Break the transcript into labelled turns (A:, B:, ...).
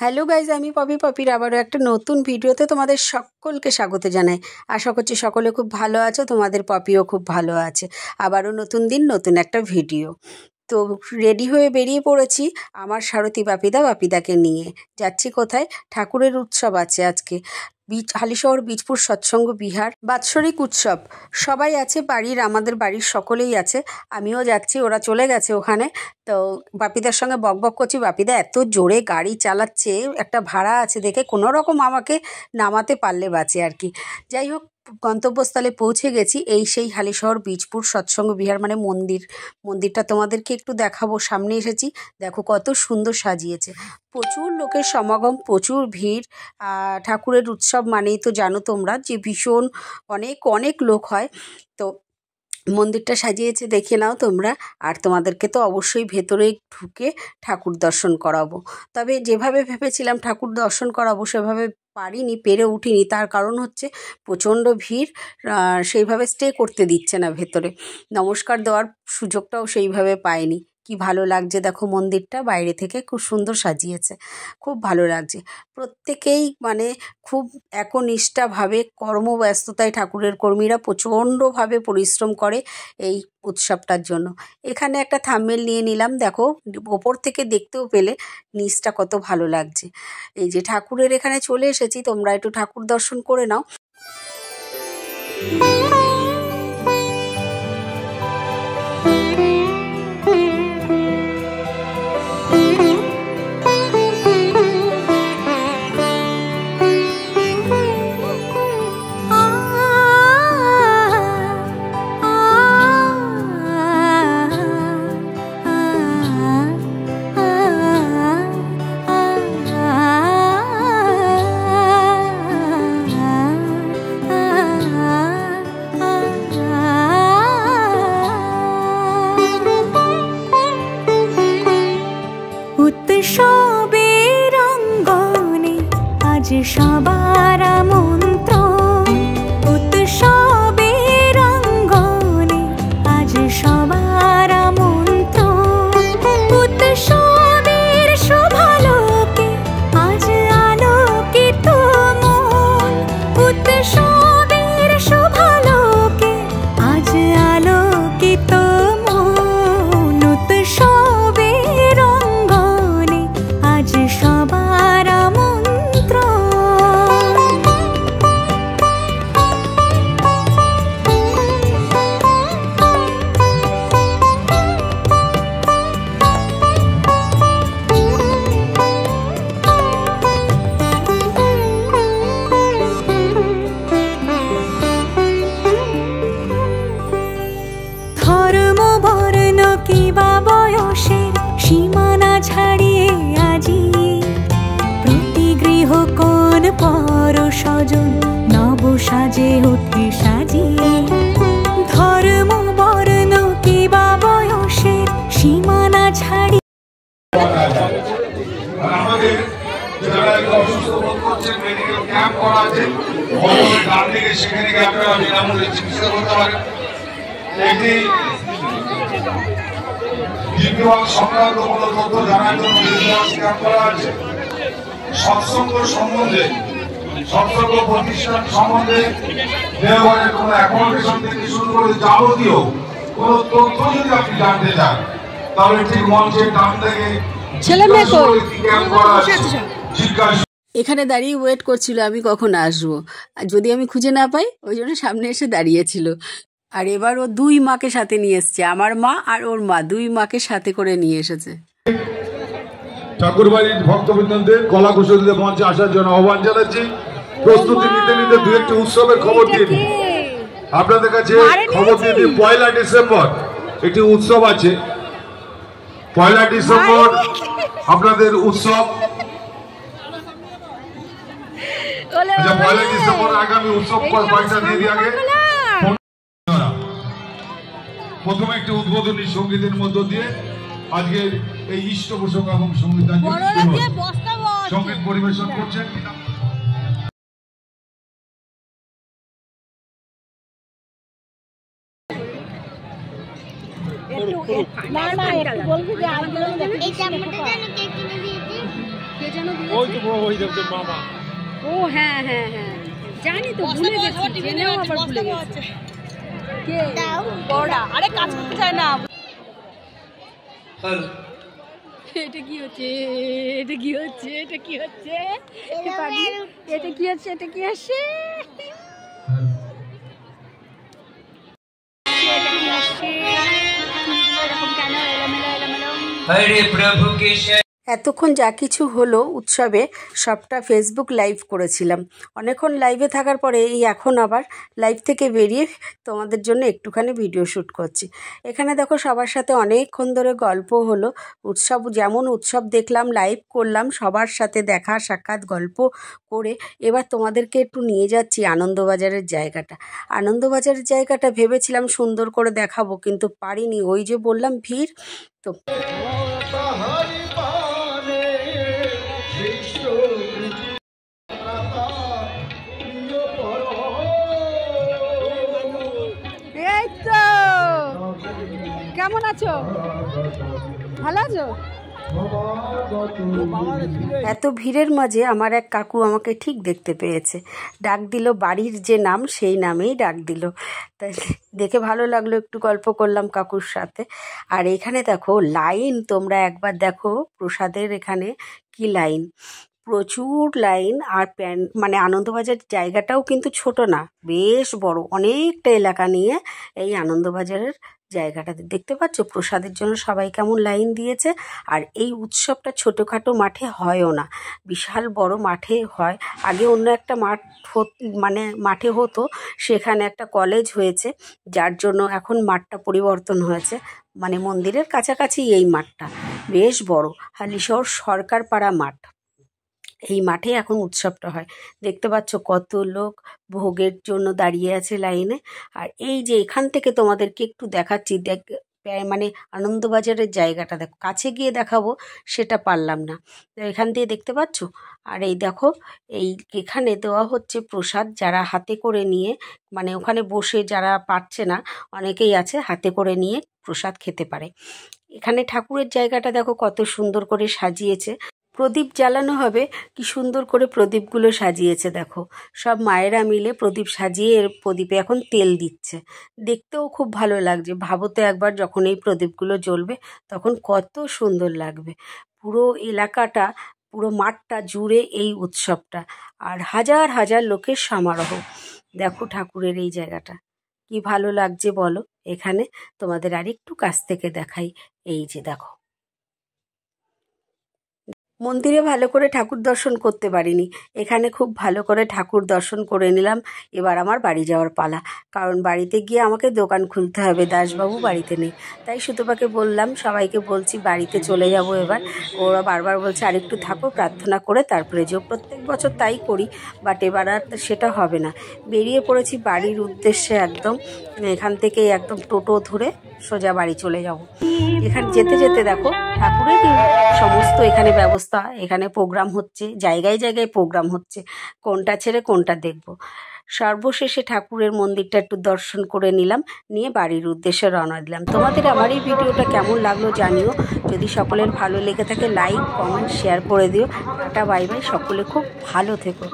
A: Hello guys, আমি পপির আবারও একটা নতুন ভিডিওতে তোমাদের সকলকে স্বাগত জানাই। আশা করছি সকলে খুব ভালো আছো, তোমাদের পপিও খুব ভালো আছে। আবারও নতুন দিন, নতুন একটা ভিডিও। তো রেডি হয়ে বেরিয়ে পড়েছি আমার সারথি বাপিদাকে নিয়ে। যাচ্ছি কোথায়? ঠাকুরের উৎসব আছে আজকে। হালিশহর বীজপুর সৎসঙ্গ বিহার বাৎসরিক উৎসব। সবাই আছে আমাদের বাড়ির সকলেই আছে। আমিও যাচ্ছি, ওরা চলে গেছে ওখানে। তো বাপিদার সঙ্গে বকবক করছি, বাপিদা এত জোরে গাড়ি চালাচ্ছে, একটা ভাড়া আছে দেখে কোনো রকম আমাকে নামাতে পারলে বাঁচে আর কি। যাই হোক, গন্তব্যস্থলে পৌঁছে গেছি। এই সেই হালিশহর বীজপুর সৎসঙ্গ বিহার, মানে মন্দিরটা তোমাদেরকে একটু দেখাবো। সামনে এসেছি, দেখো কত সুন্দর সাজিয়েছে। প্রচুর লোকের সমাগম, প্রচুর ভিড়। ঠাকুরের উৎসব মানেই তো জানো তোমরা যে ভীষণ অনেক লোক হয়। তো মন্দিরটা সাজিয়েছে, দেখে নাও তোমরা। আর তোমাদেরকে তো অবশ্যই ভেতরে ঢুকে ঠাকুর দর্শন করাবো। তবে যেভাবে ভেবেছিলাম ঠাকুর দর্শন করাবো সেভাবে পেরে উঠিনি। তার কারণ হচ্ছে প্রচণ্ড ভিড়, সেইভাবে স্টে করতে দিচ্ছে না ভেতরে। নমস্কার দেওয়ার সুযোগটাও সেইভাবে পাইনি। কি ভালো লাগছে দেখো, মন্দিরটা বাইরে থেকে খুব সুন্দর সাজিয়েছে, খুব ভালো লাগছে। প্রত্যেকেই মানে খুব একনিষ্ঠাভাবে, কর্মব্যস্ততায় ঠাকুরের কর্মীরা প্রচণ্ডভাবে পরিশ্রম করে এই উৎসবটার জন্য। এখানে একটা থাম্বনেল নিয়ে নিলাম, দেখো ওপর থেকে দেখতেও পেলে নিচটা কত ভালো লাগছে। এই যে ঠাকুরের এখানে চলে এসেছি, তোমরা একটু ঠাকুর দর্শন করে নাও।
B: উৎসবের অঙ্গনে আজ সবার আমন্ত্রণ, উৎসবের অঙ্গনে আজ সবার আমন্ত্রণ। উৎসবের শোভালোকে আজ আলোকিত মন, উৎসবের শোভালোকে আজ আলোকিত মন। উৎসবের অঙ্গনে আজ সবার আমন্ত্রণ। ধর্ম বর্ণ কিবা বয়সের সীমানা ছাড়িয়ে আজি প্রতি গৃহ কোন পর স্বজন নব সাজে ওঠে সাজিয়ে। ধর্ম বর্ণ কিবা বয়সের সীমানা ছাড়িয়ে
C: আমাদের যারা অসুস্থ বোধ করছেন, মেডিকেল ক্যাম্প করা আছে, ডান দিকে সেখানে গিয়ে আপনারা বিনামূল্যে চিকিৎসা করতে পারেন। একটি বিভাগ সংক্রান্ত কোনো তথ্য জানার জন্য ক্যাম্প করা আছে। সৎসঙ্গ সম্বন্ধে, সৎসঙ্গ প্রতিষ্ঠান সম্বন্ধে দেওয়ারের কোনো অ্যাকোমোডেশন থেকে শুরু করে যাবতীয় কোনো তথ্য যদি আপনি জানতে চান, তাহলে ঠিক মঞ্চের ডান থেকে
A: ছেলে মেয়ে
C: ক্যাম্প করা আছে। জিজ্ঞাসা
A: এখানে দাঁড়িয়ে ওয়েট করছিল আমি কখন আসবো, আর যদি আমি খুঁজে না পাই ওই জন্য সামনে এসে দাঁড়িয়েছিল। আর এবার ও দুই মাকে সাথে নিয়ে এসছে, আমার মা আর ওর মা, দুই মাকে সাথে করে নিয়ে এসেছে।
C: ঠাকুরবাড়ির ভক্তবৃন্দদের কলা কুশলীদের মঞ্চে আসার জন্য আহ্বান জানাচ্ছি। প্রস্তুতি নিতে নিতে দু একটি উৎসবের খবর দিয়ে দিই আপনাদের কাছে। খবর দিয়ে দিই, 1 ডিসেম্বর একটি উৎসব আছে। 1 ডিসেম্বর আপনাদের উৎসব। আচ্ছা, 1 ডিসেম্বর আগামী উৎসব কয়েকটা দিয়ে দিই আগে। প্রথমে একটি উদ্বোধনী সঙ্গীতের মধ্য দিয়ে আজকের এই ইষ্ট পোষক এবং সঙ্গীত পরিবেশন করছেন।
D: না না একটু বলবি যে আজকে এই জামাটা জানো কে কিনে দিয়েছে
A: কে যেন দিয়েছে?
D: মামা।
A: ও হ্যাঁ হ্যাঁ হ্যাঁ জানি তো, ভুলে গেছি, জেনেও আবার ভুলে গেছি। কে?
B: বড়া। আরে কাজ করতে চায় না।
A: এটা কি হচ্ছে? এটা কি হচ্ছে? এটা কি হচ্ছে? এটা কি হচ্ছে? এটা কি আসছে? এতক্ষণ যা কিছু হলো উৎসবে সবটা ফেসবুক লাইভ করেছিলাম। অনেকক্ষণ লাইভে থাকার পরে এই এখন আবার লাইভ থেকে বেরিয়ে তোমাদের জন্য একটুখানি ভিডিও শ্যুট করছি। এখানে দেখো সবার সাথে অনেকক্ষণ ধরে গল্প হলো। উৎসব যেমন উৎসব দেখলাম, লাইভ করলাম, সবার সাথে দেখা সাক্ষাৎ গল্প করে এবার তোমাদেরকে একটু নিয়ে যাচ্ছি আনন্দবাজারের জায়গাটা। আনন্দবাজারের জায়গাটা ভেবেছিলাম সুন্দর করে দেখাবো, কিন্তু পারিনি। ওই যে বললাম ভিড়। তো এই তো, কেমন আছো? ভালো আছো? এত ভিড়ের মাঝে আমার এক কাকু আমাকে ঠিক দেখতে পেয়েছে, ডাক দিল, বাড়ির যে নাম সেই নামেই ডাক দিল। তাই দেখে ভালো লাগলো, একটু গল্প করলাম কাকুর সাথে। আর এখানে দেখো লাইন, তোমরা একবার দেখো প্রসাদের এখানে কি লাইন, প্রচুর লাইন। আর মানে আনন্দবাজার জায়গাটাও কিন্তু ছোট না, বেশ বড়, অনেকটা এলাকা নিয়ে এই আনন্দবাজারের জায়গাটাতে। দেখতে পাচ্ছ প্রসাদের জন্য সবাই কেমন লাইন দিয়েছে। আর এই উৎসবটা ছোটোখাটো মাঠে হয়ও না, বিশাল বড় মাঠে হয়। আগে অন্য একটা মানে মাঠে হতো, সেখানে একটা কলেজ হয়েছে, যার জন্য এখন মাঠটা পরিবর্তন হয়েছে। মানে মন্দিরের কাছাকাছি এই মাঠটা বেশ বড়, হালিশহর সরকার পাড়া মাঠ। এই মাঠে এখন উৎসবটা হয়। দেখতে পাচ্ছ কত লোক ভোগের জন্য দাঁড়িয়ে আছে লাইনে। আর এই যে এখান থেকে তোমাদেরকে একটু দেখাচ্ছি, মানে আনন্দবাজারের জায়গাটা দেখো, কাছে গিয়ে দেখাবো সেটা পারলাম না, তো এখান দিয়ে দেখতে পাচ্ছ। আর এই দেখো এখানে দেওয়া হচ্ছে প্রসাদ, যারা হাতে করে নিয়ে, মানে ওখানে বসে যারা পারছে না, অনেকেই আছে হাতে করে নিয়ে প্রসাদ খেতে পারে। এখানে ঠাকুরের জায়গাটা দেখো কত সুন্দর করে সাজিয়েছে, প্রদীপ জ্বালানো হবে, কি সুন্দর করে প্রদীপগুলো সাজিয়েছে দেখো। সব মায়েরা মিলে প্রদীপ সাজিয়ে এর প্রদীপে এখন তেল দিচ্ছে, দেখতেও খুব ভালো লাগছে। ভাবো তো একবার যখন এই প্রদীপগুলো জ্বলবে তখন কত সুন্দর লাগবে। পুরো এলাকাটা, পুরো মাঠটা জুড়ে এই উৎসবটা, আর হাজার হাজার লোকের সমারোহ। দেখো ঠাকুরের এই জায়গাটা কি ভালো লাগছে বলো। এখানে তোমাদের আরেকটু কাছ থেকে দেখাই, এই যে দেখো। মন্দিরে ভালো করে ঠাকুর দর্শন করতে পারিনি, এখানে খুব ভালো করে ঠাকুর দর্শন করে নিলাম। এবার আমার বাড়ি যাওয়ার পালা, কারণ বাড়িতে গিয়ে আমাকে দোকান খুলতে হবে, দাসবাবু বাড়িতে নেই। তাই সুতপাকে বললাম, সবাইকে বলছি বাড়িতে চলে যাব এবার। ওরা বারবার বলছে আরেকটু থাকো, প্রার্থনা করে তারপরে যেও। প্রত্যেক বছর তাই করি, বাট এবার আর সেটা হবে না। বেরিয়ে পড়েছি বাড়ির উদ্দেশ্যে একদম। এখান থেকে একদম টোটো ধরে সোজা বাড়ি চলে যাব। এখানে যেতে যেতে দেখো ঠাকুরের সমস্ত এখানে ব্যবস্থা, এখানে প্রোগ্রাম হচ্ছে, জায়গায় জায়গায় প্রোগ্রাম হচ্ছে, কোনটা ছেড়ে কোনটা দেখব। সর্বশেষে ঠাকুরের মন্দিরটা একটু দর্শন করে নিলাম, নিয়ে বাড়ির উদ্দেশ্যে রওনা দিলাম। তোমাদের আমার এই ভিডিওটা কেমন লাগলো জানিও, যদি সকলের ভালো লেগে থাকে লাইক কমেন্ট শেয়ার করে দিও। টাটা বাই বাই, সকলে খুব ভালো থেকো।